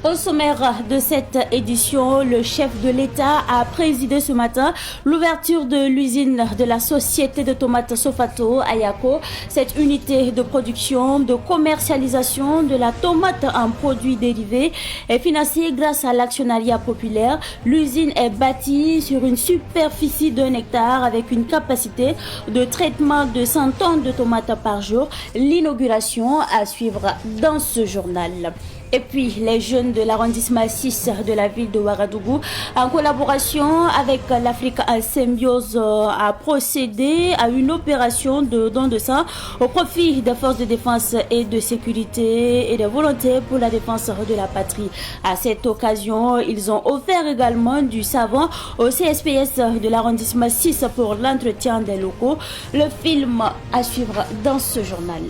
Au sommaire de cette édition, le chef de l'État a présidé ce matin l'ouverture de l'usine de la société de tomates Sofato Ayako. Cette unité de production, de commercialisation de la tomate en produits dérivés est financée grâce à l'actionnariat populaire. L'usine est bâtie sur une superficie d'1 hectare avec une capacité de traitement de 100 tonnes de tomates par jour. L'inauguration à suivre dans ce journal. Et puis, les jeunes de l'arrondissement 6 de la ville de Ouagadougou, en collaboration avec l'Afrique en symbiose, a procédé à une opération de don de sang au profit des forces de défense et de sécurité et des volontaires pour la défense de la patrie. À cette occasion, ils ont offert également du savon au CSPS de l'arrondissement 6 pour l'entretien des locaux. Le film à suivre dans ce journal.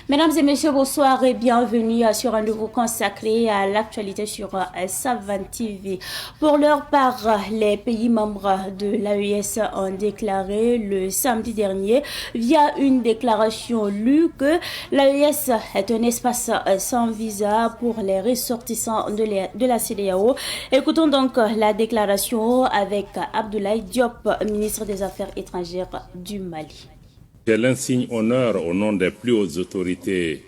Mesdames et messieurs, bonsoir et bienvenue sur un nouveau consacré à l'actualité sur Savane TV. Pour leur part, les pays membres de l'AES ont déclaré le samedi dernier via une déclaration lue que l'AES est un espace sans visa pour les ressortissants de la CEDEAO. Écoutons donc la déclaration avec Abdoulaye Diop, ministre des Affaires étrangères du Mali. J'ai l'insigne honneur au nom des plus hautes autorités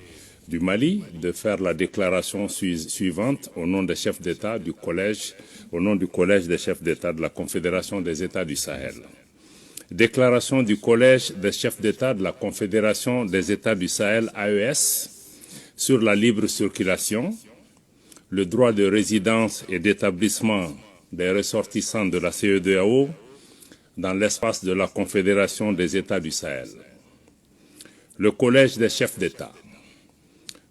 du Mali de faire la déclaration suivante au nom des chefs d'État du collège, au nom du collège des chefs d'État de la Confédération des États du Sahel. Déclaration du collège des chefs d'État de la Confédération des États du Sahel AES sur la libre circulation, le droit de résidence et d'établissement des ressortissants de la CEDEAO dans l'espace de la Confédération des États du Sahel. Le Collège des chefs d'État,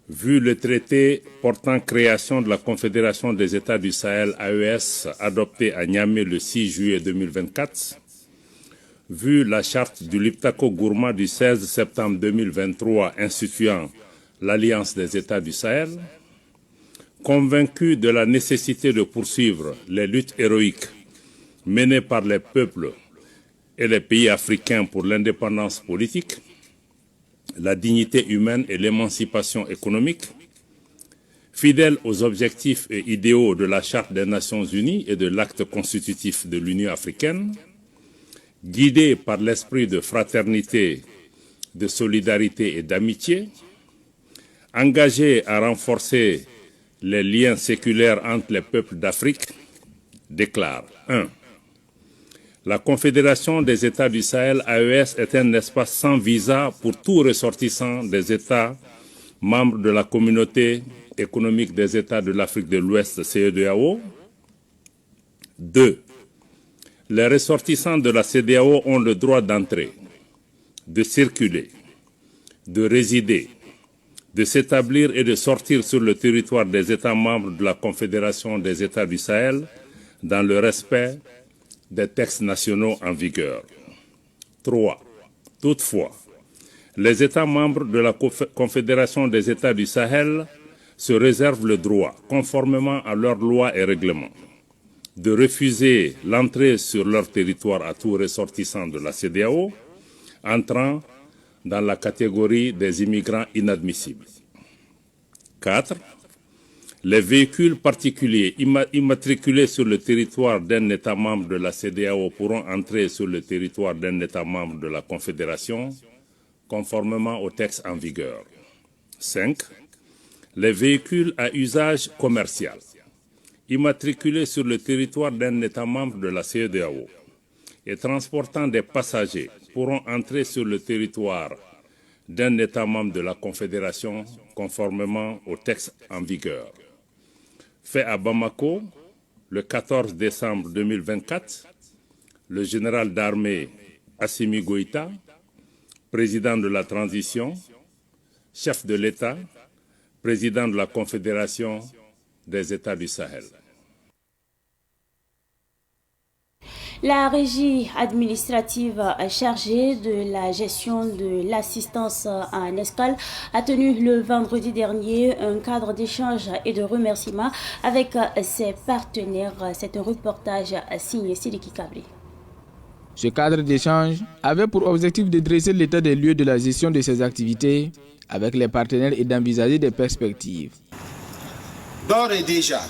vu le traité portant création de la Confédération des États du Sahel AES adopté à Niamey le 6 juillet 2024, vu la charte du Liptako Gourma du 16 septembre 2023 instituant l'Alliance des États du Sahel, convaincu de la nécessité de poursuivre les luttes héroïques menées par les peuples et les pays africains pour l'indépendance politique, la dignité humaine et l'émancipation économique, fidèle aux objectifs et idéaux de la Charte des Nations Unies et de l'acte constitutif de l'Union africaine, guidé par l'esprit de fraternité, de solidarité et d'amitié, engagé à renforcer les liens séculaires entre les peuples d'Afrique, déclare 1. La Confédération des États du Sahel AES est un espace sans visa pour tout ressortissant des États membres de la Communauté économique des États de l'Afrique de l'Ouest CEDEAO. 2. Les ressortissants de la CEDEAO ont le droit d'entrer, de circuler, de résider, de s'établir et de sortir sur le territoire des États membres de la Confédération des États du Sahel dans le respect des textes nationaux en vigueur. 3. Toutefois, les États membres de la Confédération des États du Sahel se réservent le droit, conformément à leurs lois et règlements, de refuser l'entrée sur leur territoire à tout ressortissant de la CEDEAO entrant dans la catégorie des immigrants inadmissibles. 4. Les véhicules particuliers immatriculés sur le territoire d'un État membre de la CEDEAO pourront entrer sur le territoire d'un État membre de la Confédération, conformément aux textes en vigueur. 5. Les véhicules à usage commercial, immatriculés sur le territoire d'un État membre de la CEDEAO et transportant des passagers pourront entrer sur le territoire d'un État membre de la Confédération, conformément aux textes en vigueur. Fait à Bamako, le 14 décembre 2024, le général d'armée Assimi Goïta, président de la transition, chef de l'État, président de la Confédération des États du Sahel. La régie administrative chargée de la gestion de l'assistance en escale a tenu le vendredi dernier un cadre d'échange et de remerciement avec ses partenaires. C'est un reportage signé Sidiki Kabli. Ce cadre d'échange avait pour objectif de dresser l'état des lieux de la gestion de ces activités avec les partenaires et d'envisager des perspectives. D'ores et déjà,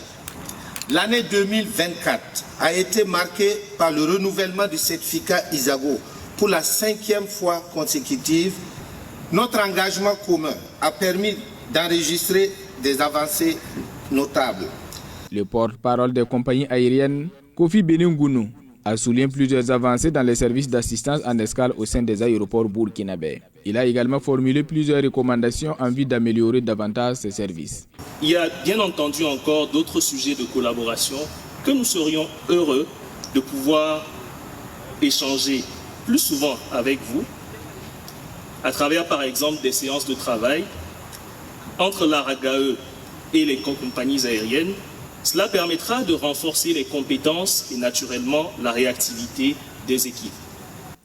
l'année 2024 a été marquée par le renouvellement du certificat Isago pour la 5e fois consécutive. Notre engagement commun a permis d'enregistrer des avancées notables. Le porte-parole des compagnies aériennes, Kofi Beningounou, a souligné plusieurs avancées dans les services d'assistance en escale au sein des aéroports burkinabés. Il a également formulé plusieurs recommandations en vue d'améliorer davantage ces services. Il y a bien entendu encore d'autres sujets de collaboration que nous serions heureux de pouvoir échanger plus souvent avec vous, à travers par exemple des séances de travail entre l'ARAGAE et les compagnies aériennes. Cela permettra de renforcer les compétences et naturellement la réactivité des équipes.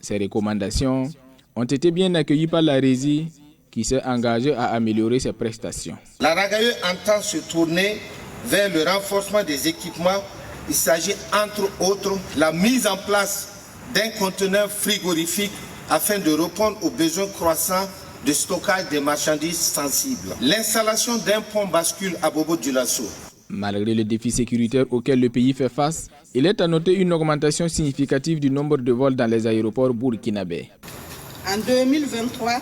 Ces recommandations ont été bien accueillies par la régie qui s'est engagée à améliorer ses prestations. L'ARAGAE entend se tourner vers le renforcement des équipements. Il s'agit entre autres la mise en place d'un conteneur frigorifique afin de répondre aux besoins croissants de stockage des marchandises sensibles. L'installation d'un pont bascule à Bobo-Dioulasso. Malgré le défi sécuritaire auquel le pays fait face, il est à noter une augmentation significative du nombre de vols dans les aéroports burkinabés. En 2023,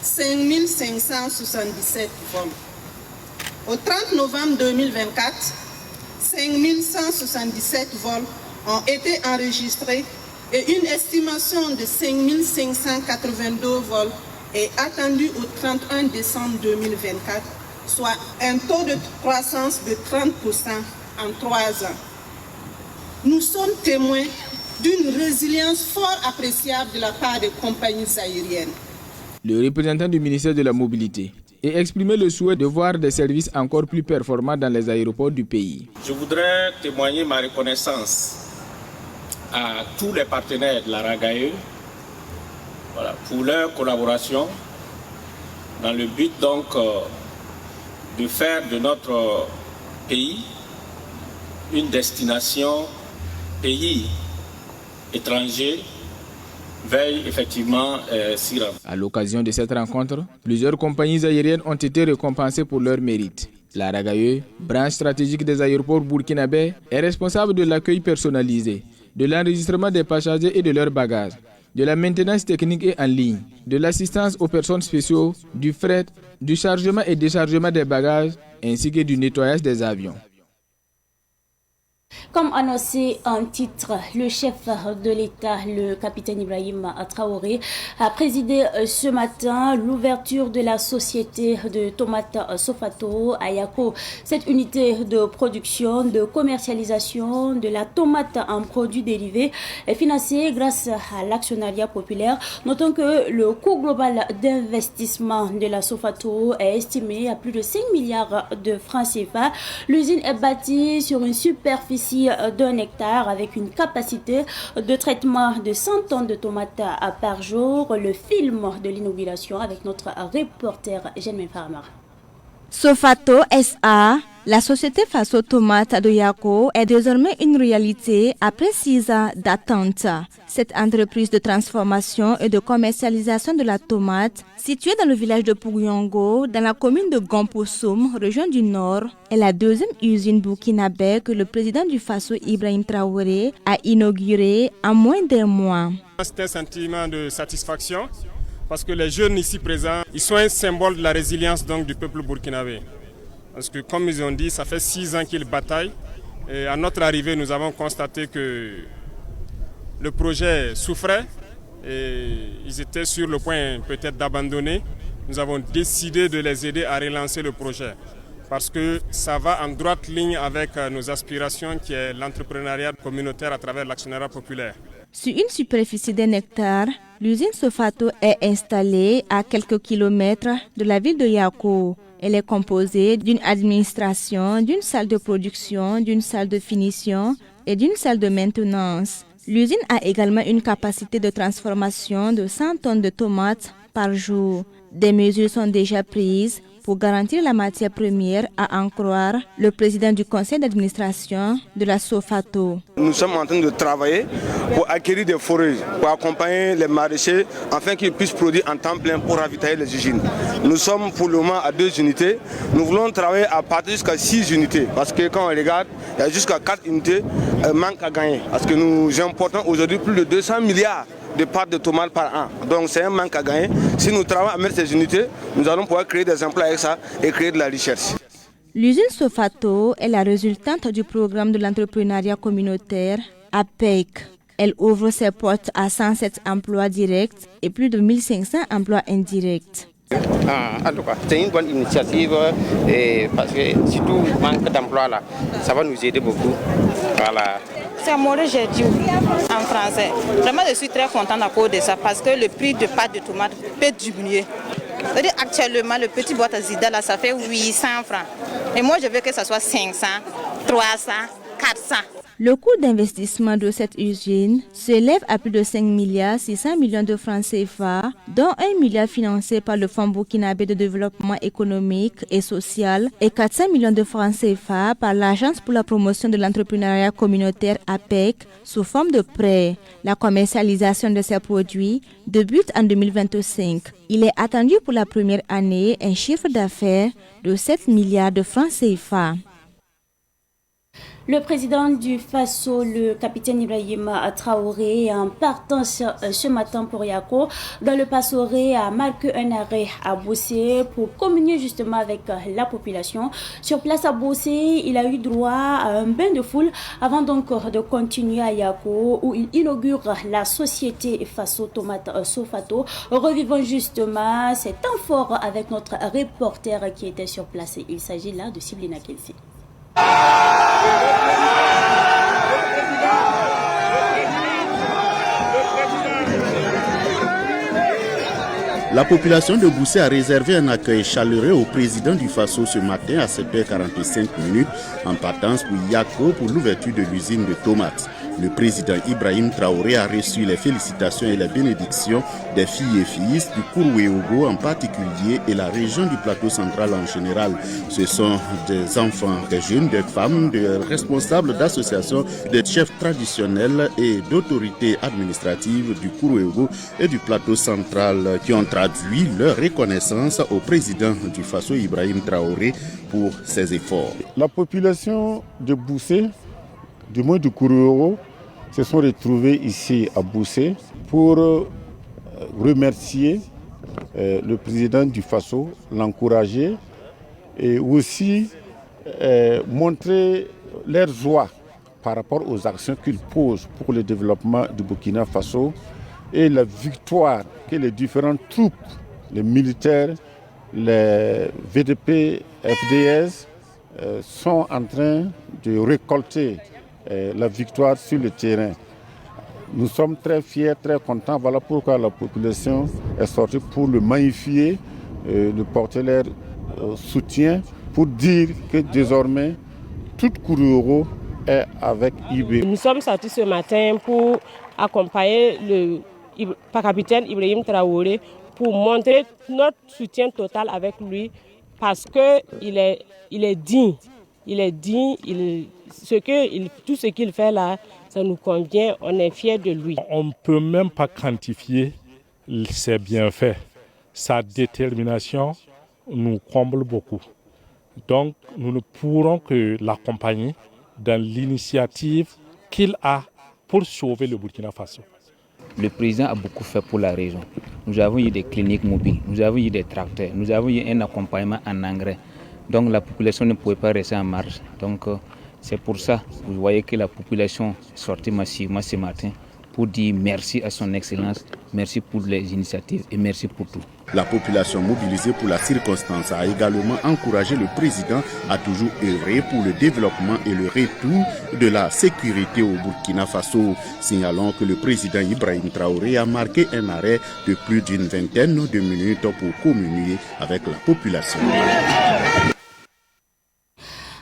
5577 vols. Au 30 novembre 2024, 5177 vols ont été enregistrés et une estimation de 5582 vols est attendue au 31 décembre 2024. Soit un taux de croissance de 30% en 3 ans. Nous sommes témoins d'une résilience fort appréciable de la part des compagnies aériennes. Le représentant du ministère de la Mobilité a exprimé le souhait de voir des services encore plus performants dans les aéroports du pays. Je voudrais témoigner ma reconnaissance à tous les partenaires de la RAGAE pour leur collaboration dans le but donc de faire de notre pays une destination pays étranger veille effectivement s'y rendre. À l'occasion de cette rencontre, plusieurs compagnies aériennes ont été récompensées pour leur mérite. La RAGAE, branche stratégique des aéroports burkinabés, est responsable de l'accueil personnalisé, de l'enregistrement des passagers et de leurs bagages, de la maintenance technique et en ligne, de l'assistance aux personnes spéciales, du fret, du chargement et déchargement des bagages, ainsi que du nettoyage des avions. Comme annoncé en titre, le chef de l'État, le capitaine Ibrahim Traoré, a présidé ce matin l'ouverture de la société de tomates Sofato à Yako. Cette unité de production, de commercialisation de la tomate en produits dérivés est financée grâce à l'actionnariat populaire. Notons que le coût global d'investissement de la Sofato est estimé à plus de 5 milliards de francs CFA. L'usine est bâtie sur une superficie d'1 hectare avec une capacité de traitement de 100 tonnes de tomates par jour. Le film de l'inauguration avec notre reporter Jeanne Farmer. Sofato SA, la société face aux tomates de Yako, est désormais une réalité après 6 ans d'attente. Cette entreprise de transformation et de commercialisation de la tomate, située dans le village de Pougyongo, dans la commune de Gomposoum, région du Nord, est la deuxième usine burkinabé que le président du Faso, Ibrahim Traoré, a inaugurée en moins d'un mois. C'est un sentiment de satisfaction parce que les jeunes ici présents, ils sont un symbole de la résilience donc, du peuple burkinabé. Parce que comme ils ont dit, ça fait 6 ans qu'ils bataillent. Et à notre arrivée, nous avons constaté que le projet souffrait et ils étaient sur le point peut-être d'abandonner. Nous avons décidé de les aider à relancer le projet parce que ça va en droite ligne avec nos aspirations qui est l'entrepreneuriat communautaire à travers l'actionnariat populaire. Sur une superficie d'1 hectare, l'usine Sofato est installée à quelques kilomètres de la ville de Yako. Elle est composée d'une administration, d'une salle de production, d'une salle de finition et d'une salle de maintenance. L'usine a également une capacité de transformation de 100 tonnes de tomates par jour. Des mesures sont déjà prises pour garantir la matière première, à en croire le président du conseil d'administration de la Sofato. Nous sommes en train de travailler pour acquérir des forêts, pour accompagner les maraîchers afin qu'ils puissent produire en temps plein pour ravitailler les usines. Nous sommes pour le moment à 2 unités. Nous voulons travailler à partir jusqu'à 6 unités parce que quand on regarde, il y a jusqu'à 4 unités manque à gagner parce que nous importons aujourd'hui plus de 200 milliards de pâtes de tomates par an. Donc c'est un manque à gagner. Si nous travaillons à mettre ces unités, nous allons pouvoir créer des emplois avec ça et créer de la richesse. L'usine Sofato est la résultante du programme de l'entrepreneuriat communautaire APEC. Elle ouvre ses portes à 107 emplois directs et plus de 1500 emplois indirects. En tout cas, c'est une bonne initiative parce que surtout le manque d'emploi là, ça va nous aider beaucoup. Voilà. C'est Amore j'ai dit en français. Vraiment, je suis très contente à cause de ça parce que le prix de pâte de tomate peut diminuer. C'est-à-dire actuellement, le petit boîte à Zida là, ça fait 800 francs. Et moi, je veux que ça soit 500, 300, 400. Le coût d'investissement de cette usine s'élève à plus de 5,6 milliards de francs CFA, dont 1 milliard financé par le Fonds burkinabé de développement économique et social et 400 millions de francs CFA par l'Agence pour la promotion de l'entrepreneuriat communautaire APEC sous forme de prêt. La commercialisation de ces produits débute en 2025. Il est attendu pour la première année un chiffre d'affaires de 7 milliards de francs CFA. Le président du Faso, le capitaine Ibrahim Traoré, en partant ce matin pour Yako, dans le Passoré, a marqué un arrêt à Boussé pour communier justement avec la population. Sur place à Boussé, il a eu droit à un bain de foule avant donc de continuer à Yako, où il inaugure la société Faso Tomate Sofato. Revivons justement cet temps fort avec notre reporter qui était sur place. Il s'agit là de Siblina Kelsi. La population de Boussé a réservé un accueil chaleureux au président du Faso ce matin à 7h45 en partance pour Yako pour l'ouverture de l'usine de tomates. Le président Ibrahim Traoré a reçu les félicitations et les bénédictions des filles et fils du Kourouéogo en particulier et la région du plateau central en général. Ce sont des enfants, des jeunes, des femmes, des responsables d'associations, des chefs traditionnels et d'autorités administratives du Kourouéogo et du plateau central qui ont traduit leur reconnaissance au président du Faso Ibrahim Traoré pour ses efforts. La population de Boussé, du moins du Kourouéogo, se sont retrouvés ici à Boussé pour remercier le président du Faso, l'encourager et aussi montrer leur joie par rapport aux actions qu'il pose pour le développement du Burkina Faso et la victoire que les différentes troupes, les militaires, les VDP, FDS sont en train de récolter la victoire sur le terrain. Nous sommes très fiers, très contents. Voilà pourquoi la population est sortie pour le magnifier, le porter leur soutien, pour dire que désormais, tout Kourouéogo est avec IB. Nous sommes sortis ce matin pour accompagner le capitaine Ibrahim Traoré pour montrer notre soutien total avec lui parce qu'il est digne. Il est digne, tout ce qu'il fait là, ça nous convient, on est fiers de lui. On ne peut même pas quantifier ses bienfaits. Sa détermination nous comble beaucoup. Donc nous ne pourrons que l'accompagner dans l'initiative qu'il a pour sauver le Burkina Faso. Le président a beaucoup fait pour la région. Nous avons eu des cliniques mobiles, nous avons eu des tracteurs, nous avons eu un accompagnement en engrais. Donc la population ne pouvait pas rester en marge. Donc c'est pour ça que vous voyez que la population est sortie massivement ce matin pour dire merci à son Excellence, merci pour les initiatives et merci pour tout. La population mobilisée pour la circonstance a également encouragé le président à toujours œuvrer pour le développement et le retour de la sécurité au Burkina Faso. Signalons que le président Ibrahim Traoré a marqué un arrêt de plus d'une vingtaine de minutes pour communier avec la population.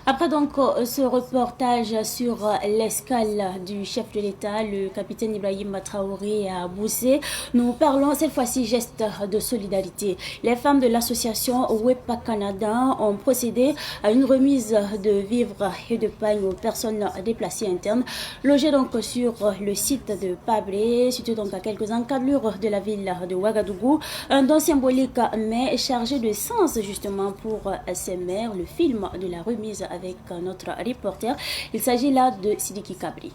Après donc ce reportage sur l'escale du chef de l'État, le capitaine Ibrahim Traoré à Boussé, nous parlons cette fois-ci geste de solidarité. Les femmes de l'association WEPA Canada ont procédé à une remise de vivres et de pain aux personnes déplacées internes, logées donc sur le site de Pabré, situé donc à quelques encablures de la ville de Ouagadougou. Un don symbolique mais chargé de sens justement pour ces mères. Le film de la remise avec notre reporter. Il s'agit là de Sidiki Kabri.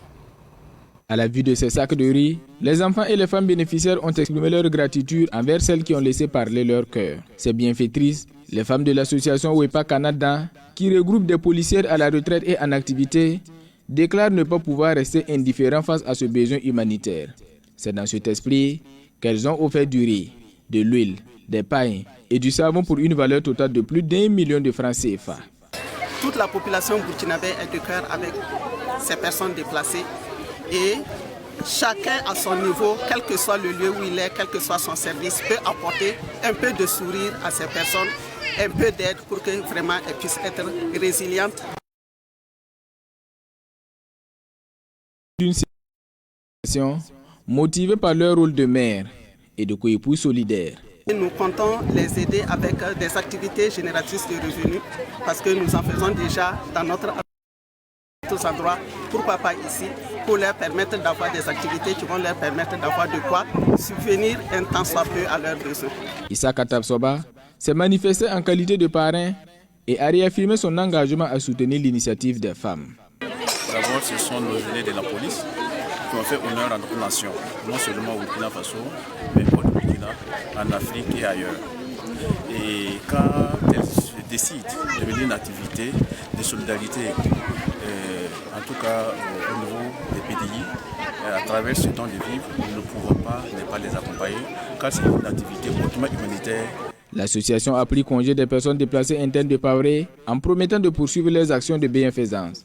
À la vue de ces sacs de riz, les enfants et les femmes bénéficiaires ont exprimé leur gratitude envers celles qui ont laissé parler leur cœur. Ces bienfaitrices, les femmes de l'association WEPA Canada, qui regroupe des policières à la retraite et en activité, déclarent ne pas pouvoir rester indifférents face à ce besoin humanitaire. C'est dans cet esprit qu'elles ont offert du riz, de l'huile, des pains et du savon pour une valeur totale de plus d'1 million de francs CFA. Toute la population burkinabé est de cœur avec ces personnes déplacées et chacun à son niveau, quel que soit le lieu où il est, quel que soit son service, peut apporter un peu de sourire à ces personnes, un peu d'aide pour que vraiment elles puissent être résilientes. D'une situation motivée par leur rôle de mère et de coépoux solidaire. Nous comptons les aider avec des activités génératrices de revenus parce que nous en faisons déjà dans notre endroit, pourquoi pas ici, pour leur permettre d'avoir des activités qui vont leur permettre d'avoir de quoi subvenir un temps soit peu à leurs besoins. Issa Katabsoba s'est manifesté en qualité de parrain et a réaffirmé son engagement à soutenir l'initiative des femmes. D'abord, ce sont nos aînés de la police qui ont fait honneur à notre nation, non seulement au Burkina Faso, mais au Burkina, en Afrique et ailleurs. Et quand elles décident de mener une activité de solidarité, en tout cas au niveau des PDI, à travers ce temps de vivre, nous ne pouvons pas ne pas les accompagner, car c'est une activité hautement humanitaire. L'association a pris congé des personnes déplacées internes de Pavré en promettant de poursuivre les actions de bienfaisance.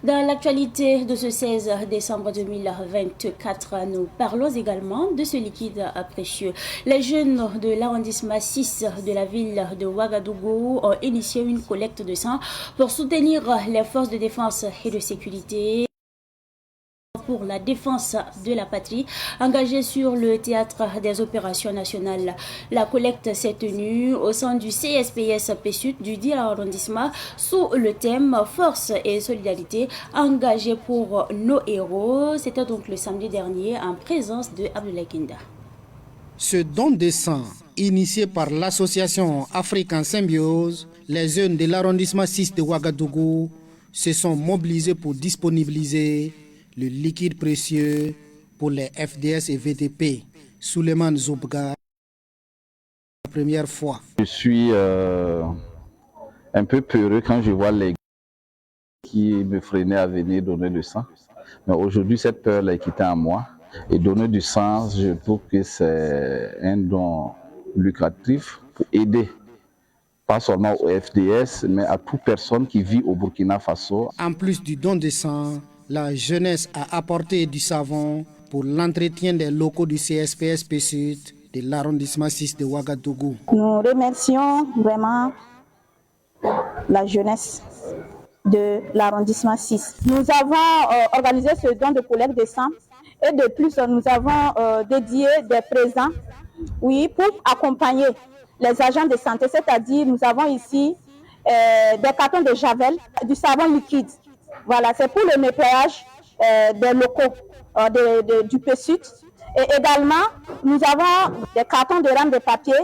Dans l'actualité de ce 16 décembre 2024, nous parlons également de ce liquide précieux. Les jeunes de l'arrondissement 6 de la ville de Ouagadougou ont initié une collecte de sang pour soutenir les forces de défense et de sécurité pour la défense de la patrie, engagée sur le théâtre des opérations nationales. La collecte s'est tenue au sein du CSPS P-Sud du 10 arrondissement sous le thème Force et solidarité engagée pour nos héros. C'était donc le samedi dernier en présence de Abdoulaye Kinda. Ce don de sang, initié par l'association African Symbiose, les jeunes de l'arrondissement 6 de Ouagadougou se sont mobilisés pour disponibiliser le liquide précieux pour les FDS et VTP. Souleymane Zoubga, la première fois. Je suis un peu peureux quand je vois les qui me freinaient à venir donner le sang. Mais aujourd'hui, cette peur est quittée en moi. Et donner du sang, je trouve que c'est un don lucratif pour aider, pas seulement au FDS, mais à toute personne qui vit au Burkina Faso. En plus du don de sang, la jeunesse a apporté du savon pour l'entretien des locaux du CSPS P-Sud de l'arrondissement 6 de Ouagadougou. Nous remercions vraiment la jeunesse de l'arrondissement 6. Nous avons organisé ce don de collecte de sang et de plus nous avons dédié des présents pour accompagner les agents de santé, c'est-à-dire nous avons ici des cartons de javel, du savon liquide. Voilà, c'est pour le nettoyage des locaux du P-Sud. Et également, nous avons des cartons de rames de papier.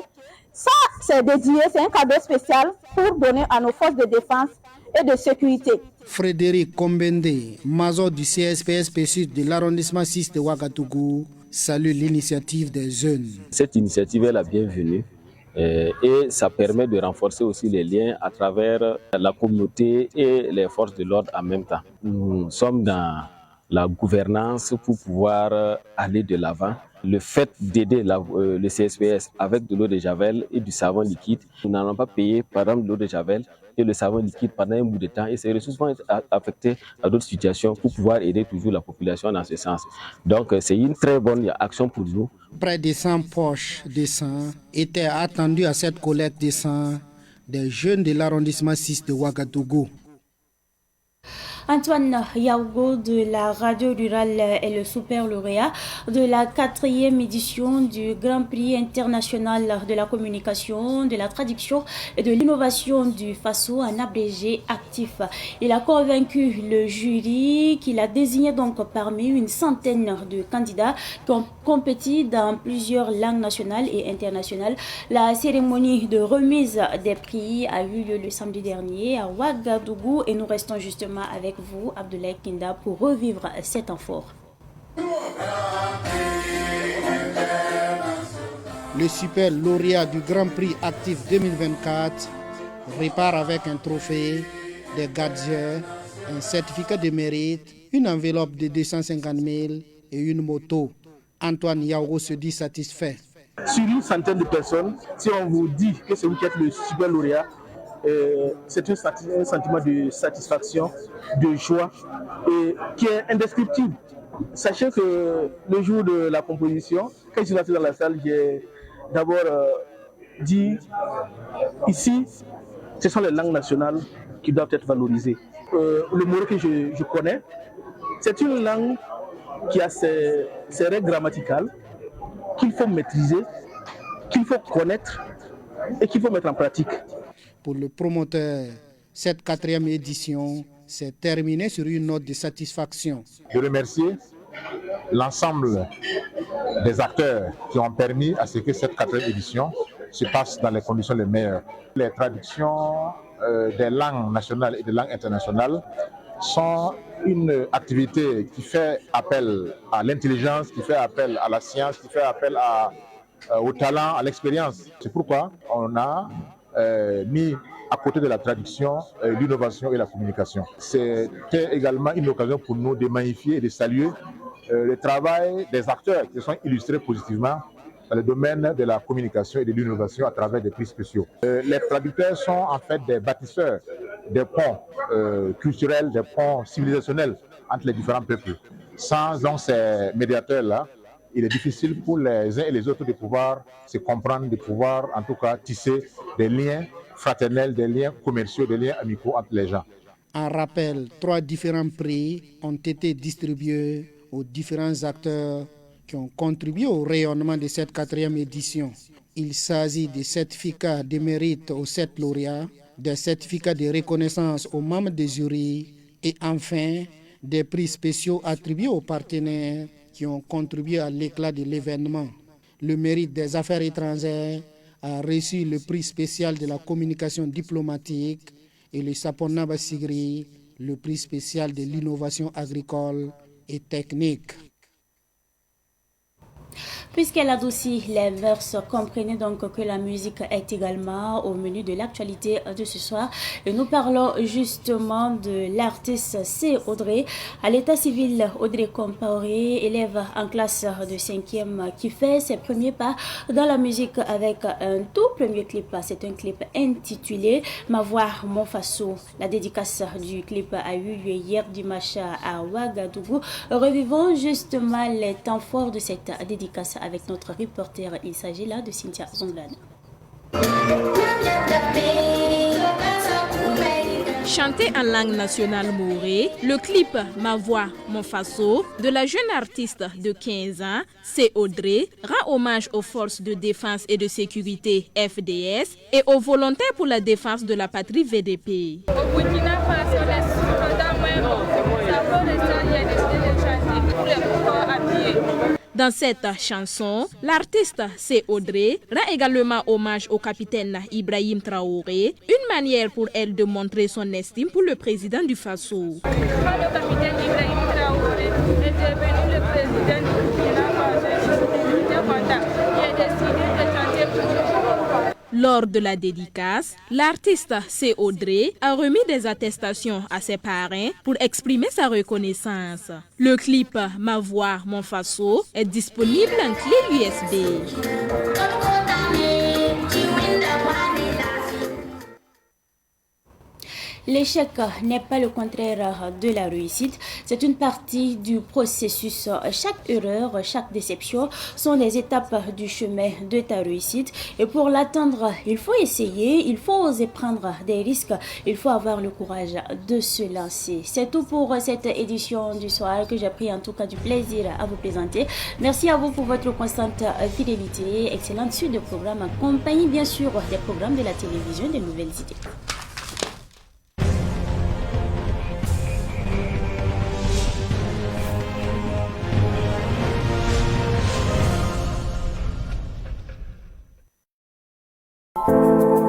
Ça, c'est dédié, c'est un cadeau spécial pour donner à nos forces de défense et de sécurité. Frédéric Kombende, major du CSPS P-Sud de l'arrondissement 6 de Ouagadougou, salue l'initiative des jeunes. Cette initiative est la bienvenue. Et ça permet de renforcer aussi les liens à travers la communauté et les forces de l'ordre en même temps. Nous sommes dans la gouvernance pour pouvoir aller de l'avant. Le fait d'aider le CSPS avec de l'eau de javel et du savon liquide, nous n'allons pas payer par exemple de l'eau de javel et le savon liquide pendant un bout de temps et ces ressources vont être affectées à d'autres situations pour pouvoir aider toujours la population dans ce sens. Donc c'est une très bonne action pour nous. Près de 100 poches de sang étaient attendues à cette collecte de sang des jeunes de l'arrondissement 6 de Ouagadougou. Antoine Yaogo de la radio rurale est le super lauréat de la 4e édition du Grand Prix international de la communication, de la traduction et de l'innovation du FASO en abrégé actif. Il a convaincu le jury qu'il a désigné donc parmi une centaine de candidats qui ont compétit dans plusieurs langues nationales et internationales. La cérémonie de remise des prix a eu lieu le samedi dernier à Ouagadougou et nous restons justement avec vous, Abdoulaye Kinda, pour revivre cet amphore. Le super lauréat du Grand Prix Actif 2024 repart avec un trophée, des gadgets, un certificat de mérite, une enveloppe de 250 000 et une moto. Antoine Yaogo se dit satisfait. Sur une centaine de personnes, si on vous dit que c'est vous qui êtes le super lauréat, c'est un sentiment de satisfaction, de joie et qui est indescriptible. Sachez que le jour de la composition, quand je suis rentré dans la salle, j'ai d'abord dit ici, ce sont les langues nationales qui doivent être valorisées. Le mot que je connais, c'est une langue qui a ses règles grammaticales qu'il faut maîtriser, qu'il faut connaître et qu'il faut mettre en pratique. Pour le promoteur, cette 4e édition s'est terminée sur une note de satisfaction. Je remercie l'ensemble des acteurs qui ont permis à ce que cette 4e édition se passe dans les conditions les meilleures. Les traductions des langues nationales et des langues internationales sont une activité qui fait appel à l'intelligence, qui fait appel à la science, qui fait appel au talent, à l'expérience. C'est pourquoi on a mis à côté de la traduction, l'innovation et la communication. C'était également une occasion pour nous de magnifier et de saluer le travail des acteurs qui sont illustrés positivement dans le domaine de la communication et de l'innovation à travers des prix spéciaux. Les traducteurs sont en fait des bâtisseurs des ponts culturels, des ponts civilisationnels entre les différents peuples. Sans donc ces médiateurs-là, il est difficile pour les uns et les autres de pouvoir se comprendre, de pouvoir en tout cas tisser des liens fraternels, des liens commerciaux, des liens amicaux entre les gens. En rappel, 3 différents prix ont été distribués aux différents acteurs qui ont contribué au rayonnement de cette 4e édition. Il s'agit des certificats de mérite aux 7 lauréats, des certificats de reconnaissance aux membres des jurys et enfin des prix spéciaux attribués aux partenaires qui ont contribué à l'éclat de l'événement. Le mérite des affaires étrangères a reçu le prix spécial de la communication diplomatique et le Saponaba Sigri, le prix spécial de l'innovation agricole et technique. Puisqu'elle adoucit les mœurs, comprenez donc que la musique est également au menu de l'actualité de ce soir. Et nous parlons justement de l'artiste C. Audrey. À l'état civil, Audrey Compaoré, élève en classe de 5e, qui fait ses premiers pas dans la musique avec un tout premier clip. C'est un clip intitulé Ma voix, mon faso. La dédicace du clip a eu lieu hier dimanche à Ouagadougou. Revivons justement les temps forts de cette dédicace avec notre reporter. Il s'agit là de Cynthia Zonglade. Chanté en langue nationale maoré, le clip Ma voix, mon faso de la jeune artiste de 15 ans, C. Audrey, rend hommage aux forces de défense et de sécurité FDS et aux volontaires pour la défense de la patrie VDP. Au Burkina Faso, les soldats ça peut rester de chanter pour les corps habillés. Dans cette chanson, l'artiste C. Audrey rend également hommage au capitaine Ibrahim Traoré, une manière pour elle de montrer son estime pour le président du Faso. Quand le capitaine Ibrahim Traoré est devenu le président du Burkina Faso, j'étais content. J'ai décidé de chanter pour lui. Lors de la dédicace, l'artiste C. Audrey a remis des attestations à ses parrains pour exprimer sa reconnaissance. Le clip Ma voix, mon faso est disponible en clé USB. L'échec n'est pas le contraire de la réussite, c'est une partie du processus. Chaque erreur, chaque déception sont les étapes du chemin de ta réussite. Et pour l'atteindre, il faut essayer, il faut oser prendre des risques, il faut avoir le courage de se lancer. C'est tout pour cette édition du soir que j'ai pris en tout cas du plaisir à vous présenter. Merci à vous pour votre constante fidélité. Excellente suite de programmes en compagnie bien sûr des programmes de la télévision des nouvelles idées. Thank you.